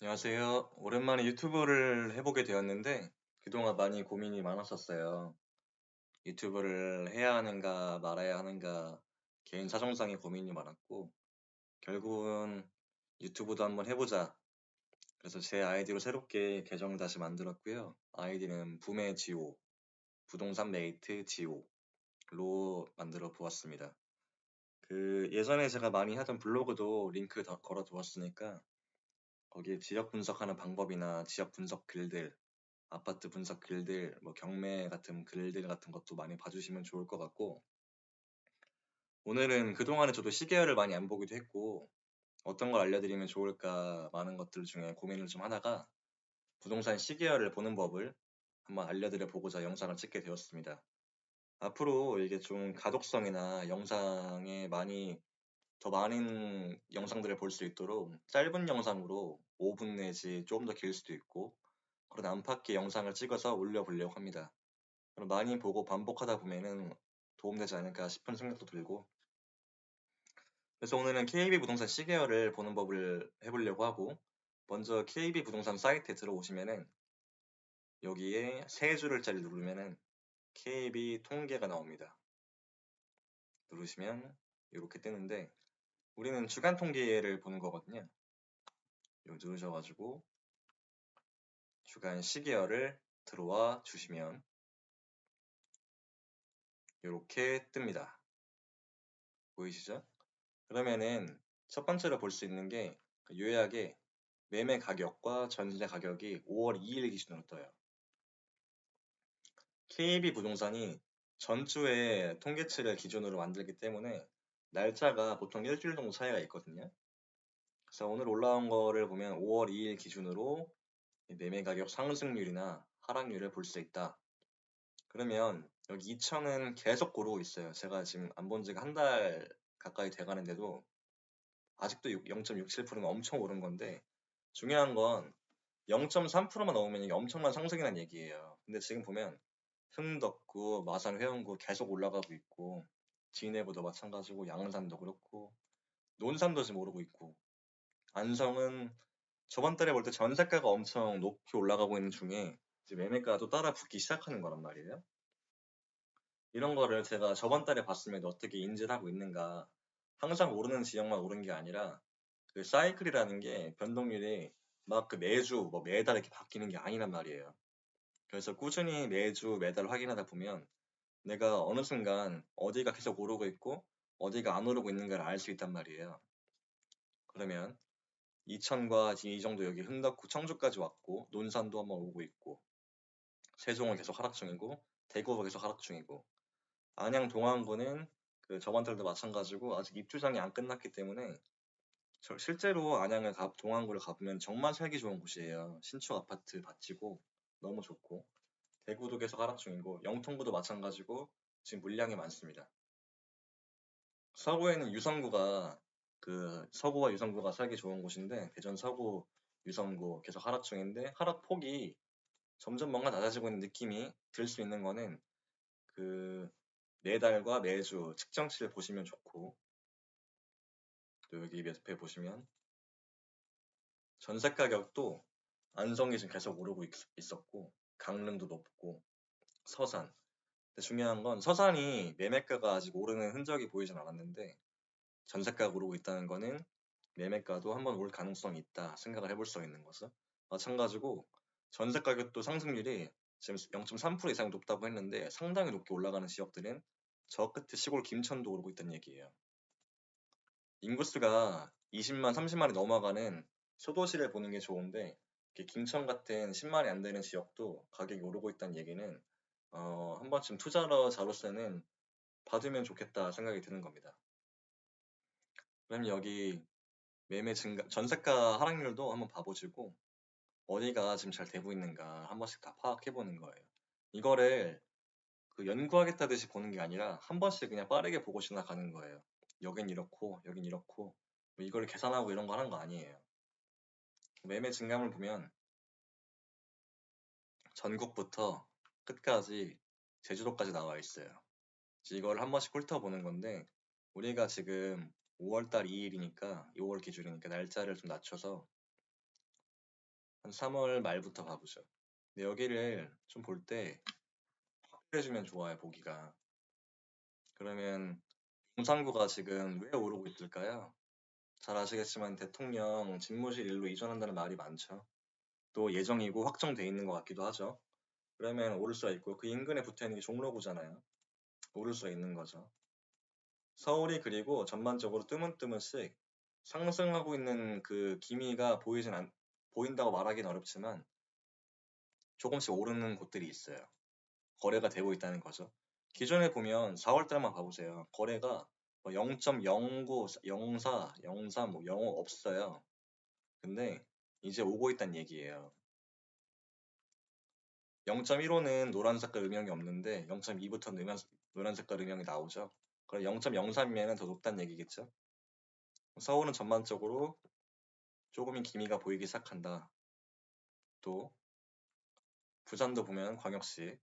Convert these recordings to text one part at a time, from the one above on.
안녕하세요. 오랜만에 유튜브를 해보게 되었는데 그동안 많이 고민이 많았었어요. 유튜브를 해야 하는가 말아야 하는가 개인 사정상의 고민이 많았고 결국은 유튜브도 한번 해보자. 그래서 제 아이디로 새롭게 계정을 다시 만들었고요. 아이디는 부매지오, 부동산 메이트 지오로 만들어 보았습니다. 그 예전에 제가 많이 하던 블로그도 링크 더 걸어 두었으니까 거기에 지역 분석하는 방법이나 지역 분석 글들 아파트 분석 글들, 뭐 경매 같은 글들 같은 것도 많이 봐주시면 좋을 것 같고, 오늘은 그동안에 저도 시계열을 많이 안 보기도 했고, 어떤 걸 알려드리면 좋을까 많은 것들 중에 고민을 좀 하다가 부동산 시계열을 보는 법을 한번 알려드려 보고자 영상을 찍게 되었습니다. 앞으로 이게 좀 가독성이나 영상에 더 많은 영상들을 볼 수 있도록 짧은 영상으로 5분 내지 조금 더 길 수도 있고, 그런 안팎의 영상을 찍어서 올려보려고 합니다. 그럼 많이 보고 반복하다 보면은 도움되지 않을까 싶은 생각도 들고 그래서 오늘은 KB 부동산 시계열을 보는 법을 해보려고 하고 먼저 KB 부동산 사이트에 들어오시면은 여기에 세 줄을짜리 누르면은 KB 통계가 나옵니다. 누르시면 이렇게 뜨는데 우리는 주간 통계를 보는 거거든요. 여기 누르셔가지고 주간 시계열을 들어와 주시면 이렇게 뜹니다. 보이시죠? 그러면은 첫 번째로 볼 수 있는 게 요약에 매매 가격과 전세 가격이 5월 2일 기준으로 떠요. KB 부동산이 전주에 통계치를 기준으로 만들기 때문에 날짜가 보통 일주일 정도 차이가 있거든요. 그래서 오늘 올라온 거를 보면 5월 2일 기준으로 매매 가격 상승률이나 하락률을 볼 수 있다. 그러면 여기 2천은 계속 오르고 있어요. 제가 지금 안 본 지가 한 달 가까이 돼가는데도 아직도 0.67%는 엄청 오른 건데 중요한 건 0.3%만 넘으면 이게 엄청난 상승이라는 얘기예요. 근데 지금 보면 흥덕구, 마산 회원구 계속 올라가고 있고 진해구도 마찬가지고 양산도 그렇고 논산도 지금 오르고 있고 안성은 저번 달에 볼 때 전세가가 엄청 높이 올라가고 있는 중에 이제 매매가도 따라 붙기 시작하는 거란 말이에요. 이런 거를 제가 저번 달에 봤으면 어떻게 인지를 하고 있는가. 항상 오르는 지역만 오른 게 아니라 그 사이클이라는 게 변동률이 막 그 매주 뭐 매달 이렇게 바뀌는 게 아니란 말이에요. 그래서 꾸준히 매주 매달 확인하다 보면 내가 어느 순간 어디가 계속 오르고 있고 어디가 안 오르고 있는가를 알 수 있단 말이에요. 그러면 이천과 이 정도 여기 흥덕구 청주까지 왔고 논산도 한번 오고 있고 세종은 계속 하락 중이고 대구가 계속 하락 중이고 안양 동안구는 그 저번 달도 마찬가지고 아직 입주장이 안 끝났기 때문에 실제로 동안구를 가보면 정말 살기 좋은 곳이에요. 신축 아파트 받치고 너무 좋고 대구도 계속 하락 중이고 영통구도 마찬가지고 지금 물량이 많습니다. 서구에는 유성구가 그 서구와 유성구가 살기 좋은 곳인데 대전 서구 유성구 계속 하락 중인데 하락폭이 점점 뭔가 낮아지고 있는 느낌이 들 수 있는 거는 그 매달과 매주 측정치를 보시면 좋고 또 여기 옆에 보시면 전세 가격도 안성이 지금 계속 오르고 있었고 강릉도 높고 서산 근데 중요한 건 서산이 매매가가 아직 오르는 흔적이 보이진 않았는데 전세가가 오르고 있다는 거는 매매가도 한번 올 가능성이 있다 생각을 해볼 수 있는 것은 마찬가지고 전세 가격도 상승률이 지금 0.3% 이상 높다고 했는데 상당히 높게 올라가는 지역들은 저 끝에 시골 김천도 오르고 있다는 얘기예요. 인구수가 20만, 30만이 넘어가는 소도시를 보는 게 좋은데 김천 같은 10만이 안 되는 지역도 가격이 오르고 있다는 얘기는 한 번쯤 투자자로서는 받으면 좋겠다 생각이 드는 겁니다. 그럼 여기 매매 증가, 전세가 하락률도 한번 봐보시고 어디가 지금 잘 되고 있는가 한 번씩 다 파악해보는 거예요. 이거를 그 연구하겠다듯이 보는 게 아니라 한 번씩 그냥 빠르게 보고 지나가는 거예요. 여긴 이렇고 여긴 이렇고 뭐 이걸 계산하고 이런 거 하는 거 아니에요. 매매 증감을 보면 전국부터 끝까지 제주도까지 나와 있어요. 이걸 한 번씩 훑어보는 건데 우리가 지금 5월달 2일이니까 5월 기준이니까 날짜를 좀 낮춰서 한 3월 말부터 봐보죠. 근데 여기를 좀 볼 때 확대해주면 좋아요, 보기가. 그러면 용산구가 지금 왜 오르고 있을까요? 잘 아시겠지만 대통령 집무실 일로 이전한다는 말이 많죠. 또 예정이고 확정돼 있는 것 같기도 하죠. 그러면 오를 수가 있고 그 인근에 붙어 있는 게 종로구잖아요. 오를 수가 있는 거죠. 서울이 그리고 전반적으로 뜨문뜨문씩 상승하고 있는 그 기미가 보인다고 말하기는 어렵지만 조금씩 오르는 곳들이 있어요. 거래가 되고 있다는 거죠. 기존에 보면 4월 달만 봐보세요. 거래가 0.09, 04, 03, 05 없어요. 근데 이제 오고 있다는 얘기예요. 0.15는 노란 색깔 음영이 없는데 0.2부터 노란 색깔 음영이 나오죠. 그럼 0.03이면 더 높다는 얘기겠죠. 서울은 전반적으로 조금의 기미가 보이기 시작한다. 또 부산도 보면 광역시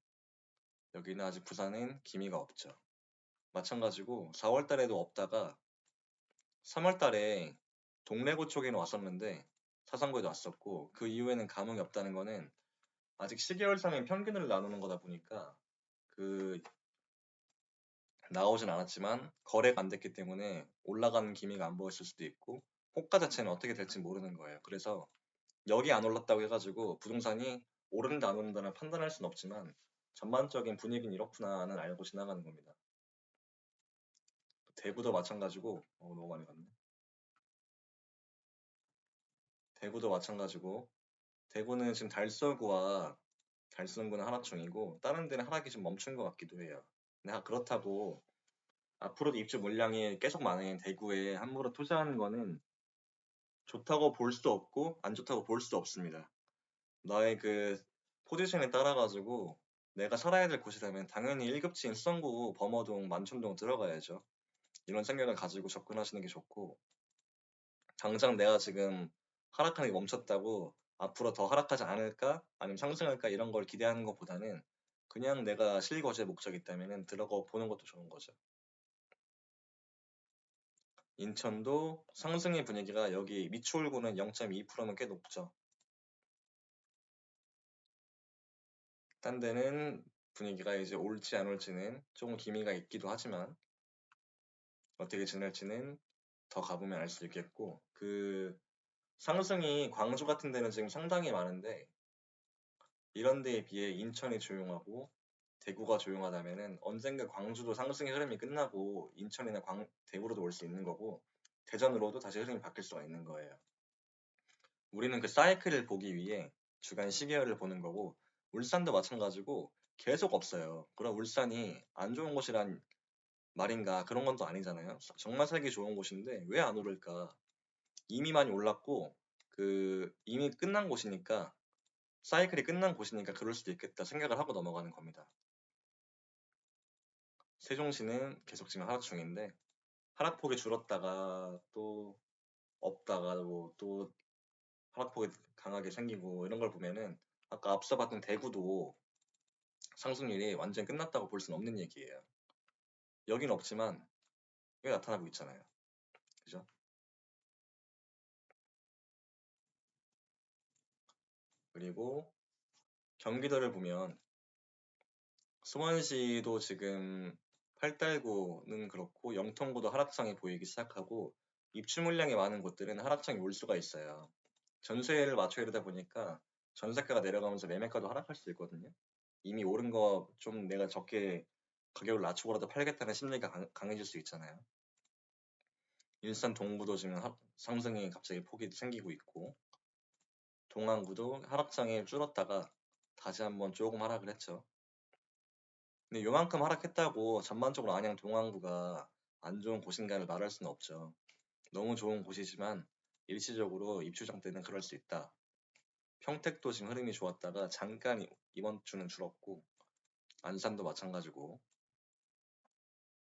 여기는 아직 부산은 기미가 없죠. 마찬가지고 4월 달에도 없다가 3월 달에 동래구 쪽에는 왔었는데 사상구에도 왔었고 그 이후에는 감흥이 없다는 거는 아직 시계열상의 평균을 나누는 거다 보니까 그 나오진 않았지만 거래가 안 됐기 때문에 올라가는 기미가 안 보였을 수도 있고 호가 자체는 어떻게 될지 모르는 거예요. 그래서 여기 안 올랐다고 해가지고 부동산이 오른다 안 오른다는 판단할 수는 없지만 전반적인 분위기는 이렇구나는 알고 지나가는 겁니다. 대구도 마찬가지고 너무 많이 갔네. 대구도 마찬가지고 대구는 지금 달서구는 하락 중이고 다른 데는 하락이 좀 멈춘 것 같기도 해요. 근데 그렇다고 앞으로도 입주 물량이 계속 많은 대구에 함부로 투자하는 거는 좋다고 볼 수도 없고 안 좋다고 볼 수도 없습니다. 나의 그 포지션에 따라 가지고 내가 살아야 될 곳이라면 당연히 1급지인 수성구, 범어동, 만촌동 들어가야죠. 이런 생각을 가지고 접근하시는 게 좋고 당장 내가 지금 하락하는 게 멈췄다고 앞으로 더 하락하지 않을까 아니면 상승할까 이런 걸 기대하는 것보다는 그냥 내가 실거주의 목적이 있다면 들어가 보는 것도 좋은 거죠. 인천도 상승의 분위기가 여기 미추홀구는 0.2%면 꽤 높죠. 딴 데는 분위기가 이제 올지 안 올지는 조금 기미가 있기도 하지만 어떻게 지낼지는 더 가보면 알 수 있겠고 그 상승이 광주 같은 데는 지금 상당히 많은데 이런 데에 비해 인천이 조용하고 대구가 조용하다면은 언젠가 광주도 상승의 흐름이 끝나고 인천이나 대구로도 올 수 있는 거고 대전으로도 다시 흐름이 바뀔 수가 있는 거예요. 우리는 그 사이클을 보기 위해 주간 시계열을 보는 거고 울산도 마찬가지고 계속 없어요. 그럼 울산이 안 좋은 곳이란 말인가 그런 건 또 아니잖아요. 정말 살기 좋은 곳인데 왜 안 오를까? 이미 많이 올랐고 이미 끝난 곳이니까 사이클이 끝난 곳이니까 그럴 수도 있겠다 생각을 하고 넘어가는 겁니다. 세종시는 계속 지금 하락 중인데 하락폭이 줄었다가 또 없다가 또 하락폭이 강하게 생기고 이런 걸 보면은 아까 앞서 봤던 대구도 상승률이 완전 끝났다고 볼 수는 없는 얘기예요. 여긴 없지만 여기 나타나고 있잖아요. 그죠? 그리고 경기도를 보면 수원시도 지금 팔달구는 그렇고 영통구도 하락장이 보이기 시작하고 입주 물량이 많은 곳들은 하락장이 올 수가 있어요. 전세를 맞춰야 되다 보니까 전세가가 내려가면서 매매가도 하락할 수 있거든요. 이미 오른 거 좀 내가 적게 가격을 낮추고라도 팔겠다는 심리가 강해질 수 있잖아요. 일산 동구도 지금 상승이 갑자기 폭이 생기고 있고 동안구도 하락장이 줄었다가 다시 한번 조금 하락을 했죠. 근데 요만큼 하락했다고 전반적으로 안양 동안구가 안 좋은 곳인가를 말할 수는 없죠. 너무 좋은 곳이지만 일시적으로 입주장 때는 그럴 수 있다. 평택도 지금 흐름이 좋았다가 잠깐 이번 주는 줄었고 안산도 마찬가지고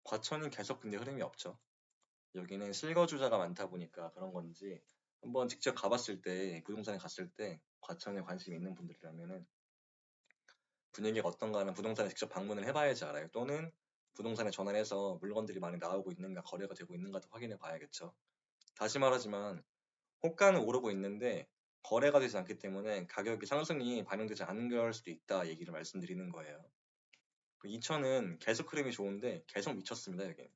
과천이 계속 근데 흐름이 없죠. 여기는 실거주자가 많다 보니까 그런 건지 한번 직접 가봤을 때 부동산에 갔을 때 과천에 관심 있는 분들이라면은 분위기가 어떤가 하는 부동산에 직접 방문을 해봐야지 알아요. 또는 부동산에 전화해서 물건들이 많이 나오고 있는가 거래가 되고 있는가도 확인해 봐야겠죠. 다시 말하지만 호가는 오르고 있는데 거래가 되지 않기 때문에 가격이 상승이 반영되지 않는 걸 수도 있다 얘기를 말씀드리는 거예요. 2000은 계속 흐름이 좋은데 계속 미쳤습니다, 여기.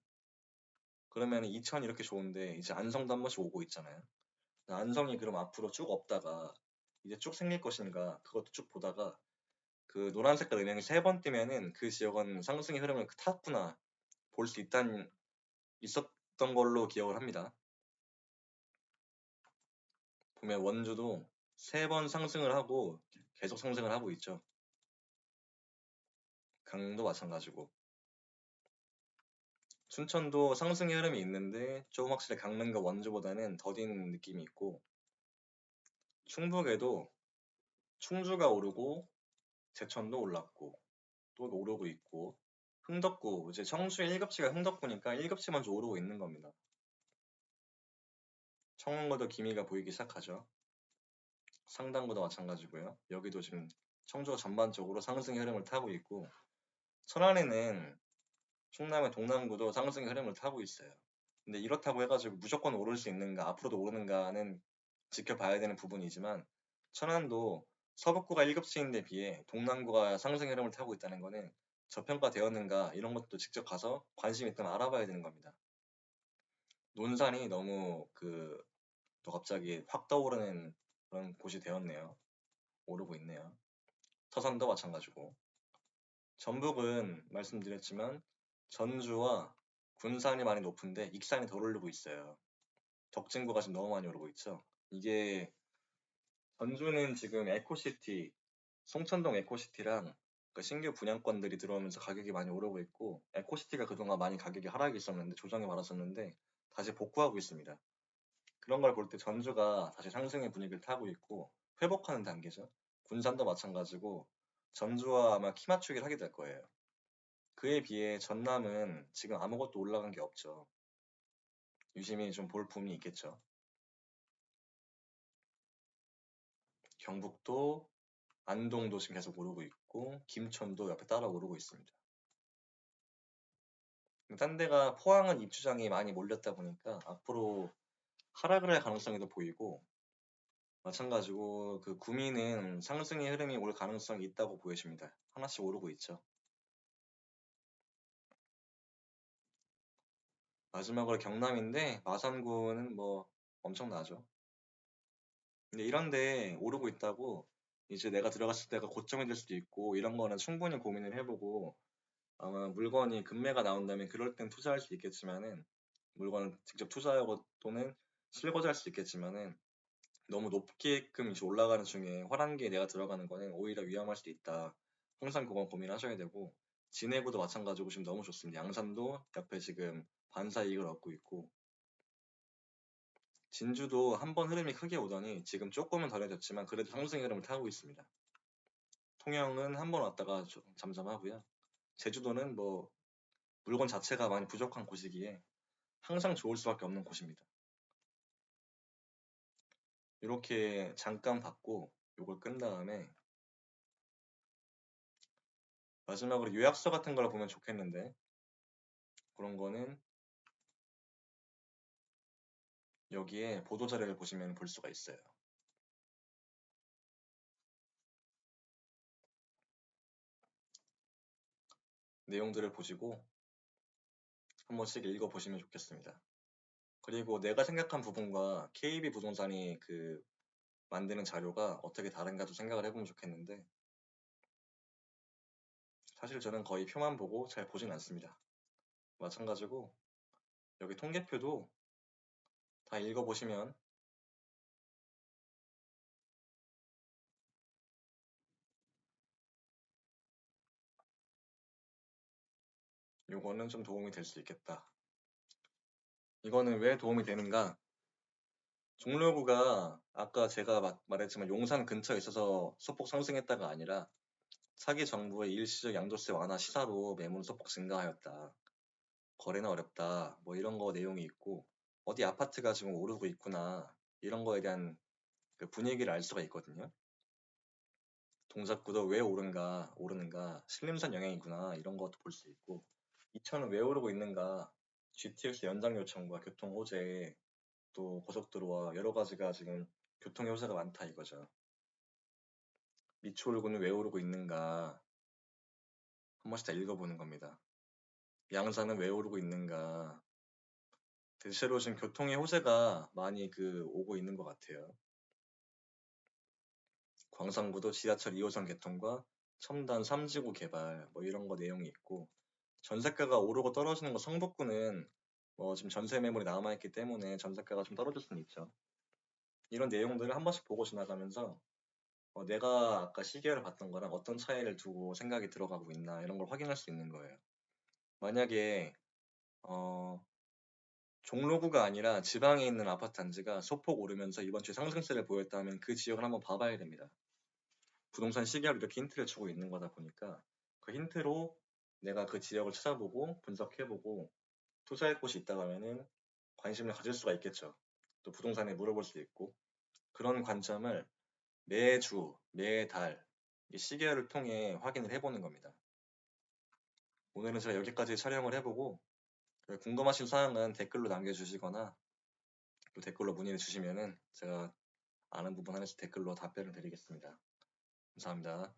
그러면 2000 이렇게 좋은데 이제 안성도 한 번씩 오고 있잖아요. 안성이 그럼 앞으로 쭉 없다가 이제 쭉 생길 것인가 그것도 쭉 보다가 그 노란 색깔 음영이 3번 뜨면은 그 지역은 상승의 흐름을 탔구나 볼 수 있었던 걸로 기억을 합니다. 보면 원주도 3번 상승을 하고 계속 상승을 하고 있죠. 강릉도 마찬가지고. 춘천도 상승의 흐름이 있는데 조금 확실히 강릉과 원주보다는 더딘 느낌이 있고, 충북에도 충주가 오르고 제천도 올랐고 또 오르고 있고, 흥덕구 이제 청주의 1급지가 흥덕구니까 1급지 먼저 오르고 있는 겁니다. 청원고도 기미가 보이기 시작하죠. 상당구도 마찬가지고요. 여기도 지금 청주가 전반적으로 상승의 흐름을 타고 있고, 천안에는 충남의 동남구도 상승의 흐름을 타고 있어요. 근데 이렇다고 해가지고 무조건 오를 수 있는가, 앞으로도 오르는가는 지켜봐야 되는 부분이지만, 천안도 서북구가 1급지인데 비해 동남구가 상승의 흐름을 타고 있다는 거는 저평가되었는가 이런 것도 직접 가서 관심 있다면 알아봐야 되는 겁니다. 논산이 너무 또 갑자기 확 떠오르는 그런 곳이 되었네요. 오르고 있네요. 서산도 마찬가지고. 전북은 말씀드렸지만 전주와 군산이 많이 높은데 익산이 덜 오르고 있어요. 덕진구가 지금 너무 많이 오르고 있죠. 이게 전주는 지금 에코시티, 송천동 에코시티랑 그 신규 분양권들이 들어오면서 가격이 많이 오르고 있고, 에코시티가 그동안 많이 가격이 하락이 있었는데 조정이 많았었는데 다시 복구하고 있습니다. 그런 걸 볼 때 전주가 다시 상승의 분위기를 타고 있고 회복하는 단계죠. 군산도 마찬가지고 전주와 아마 키 맞추기를 하게 될 거예요. 그에 비해 전남은 지금 아무것도 올라간 게 없죠. 유심히 좀 볼 부분이 있겠죠. 경북도, 안동도 지금 계속 오르고 있고 김천도 옆에 따라 오르고 있습니다. 딴 데가 포항은 입주장이 많이 몰렸다 보니까 앞으로 하락을 할 가능성이 더 보이고, 마찬가지고 그 구미는 상승의 흐름이 올 가능성이 있다고 보여집니다. 하나씩 오르고 있죠. 마지막으로 경남인데 마산구는 뭐 엄청나죠. 근데 이런데 오르고 있다고 이제 내가 들어갔을 때가 고점이 될 수도 있고, 이런 거는 충분히 고민을 해보고 아마 물건이 급매가 나온다면 그럴 땐 투자할 수 있겠지만은, 물건을 직접 투자하고 또는 실거주할 수 있겠지만은 너무 높게끔 이제 올라가는 중에 화랑기에 내가 들어가는 거는 오히려 위험할 수도 있다. 항상 그건 고민하셔야 되고, 진해구도 마찬가지고 지금 너무 좋습니다. 양산도 옆에 지금 반사 이익을 얻고 있고, 진주도 한번 흐름이 크게 오더니 지금 조금은 덜해졌지만 그래도 상승 흐름을 타고 있습니다. 통영은 한번 왔다가 잠잠하고요. 제주도는 뭐 물건 자체가 많이 부족한 곳이기에 항상 좋을 수밖에 없는 곳입니다. 이렇게 잠깐 봤고 요걸 끈 다음에 마지막으로 요약서 같은 걸 보면 좋겠는데, 그런 거는 여기에 보도자료를 보시면 볼 수가 있어요. 내용들을 보시고 한 번씩 읽어보시면 좋겠습니다. 그리고 내가 생각한 부분과 KB 부동산이 만드는 자료가 어떻게 다른가도 생각을 해보면 좋겠는데, 사실 저는 거의 표만 보고 잘 보진 않습니다. 마찬가지고 여기 통계표도 다 읽어보시면 요거는 좀 도움이 될 수 있겠다. 이거는 왜 도움이 되는가? 종로구가 아까 제가 말했지만 용산 근처에 있어서 소폭 상승했다가 아니라 차기 정부의 일시적 양도세 완화 시사로 매물 소폭 증가하였다. 거래는 어렵다. 뭐 이런 거 내용이 있고, 어디 아파트가 지금 오르고 있구나. 이런 거에 대한 그 분위기를 알 수가 있거든요. 동작구도 왜 오르는가, 신림선 영향이구나, 이런 것도 볼 수 있고, 이천은 왜 오르고 있는가, GTX 연장 요청과 교통 호재, 또 고속도로와 여러 가지가 지금 교통의 호재가 많다 이거죠. 미추홀구는 왜 오르고 있는가 한 번씩 다 읽어보는 겁니다. 양산은 왜 오르고 있는가. 대체로 지금 교통의 호재가 많이 오고 있는 것 같아요. 광산구도 지하철 2호선 개통과 첨단 3지구 개발 뭐 이런 거 내용이 있고, 전세가가 오르고 떨어지는 거 성북구는 뭐 지금 전세 매물이 남아있기 때문에 전세가가 좀 떨어질 수는 있죠. 이런 내용들을 한 번씩 보고 지나가면서 내가 아까 시계를 봤던 거랑 어떤 차이를 두고 생각이 들어가고 있나 이런 걸 확인할 수 있는 거예요. 만약에 종로구가 아니라 지방에 있는 아파트 단지가 소폭 오르면서 이번 주에 상승세를 보였다면 그 지역을 한번 봐봐야 됩니다. 부동산 시계로 이렇게 힌트를 주고 있는 거다 보니까 그 힌트로 내가 그 지역을 찾아보고 분석해보고 투자할 곳이 있다고 하면은 관심을 가질 수가 있겠죠. 또 부동산에 물어볼 수 있고, 그런 관점을 매주, 매달 이 시계를 통해 확인을 해보는 겁니다. 오늘은 제가 여기까지 촬영을 해보고, 궁금하신 사항은 댓글로 남겨주시거나 또 댓글로 문의를 주시면은 제가 아는 부분 하나씩 댓글로 답변을 드리겠습니다. 감사합니다.